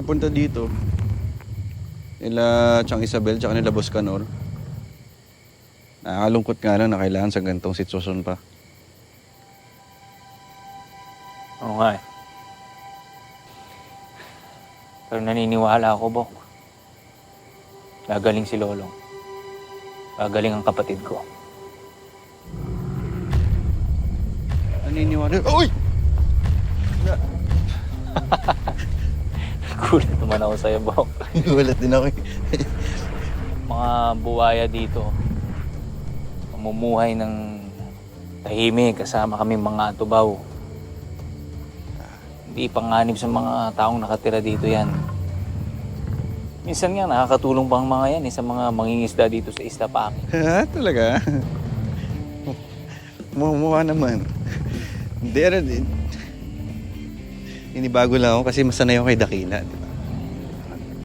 Punta dito. Nila Chang Isabel tsaka nila Boss Canor. Nakakalungkot nga lang na kailangan sa ganitong sitwasyon pa. Oo nga eh. Pero naniniwala ako, Bok. Gagaling si Lolong. Gagaling ang kapatid ko. Naniniwala. Uy! Gulat naman ako sa'yo, Bok. Gulat din ako. Mga buwaya dito. Mamumuhay ng tahimik kasama kami mga tubaw. Hindi panganib sa mga taong nakatira dito yan. Minsan nga nakakatulong pa ang mga yan sa mga mangingisda dito sa Isla Paki. Ha? Talaga? Mukha naman. Hindi, inibago lang ako kasi masanay ako kay Dakila.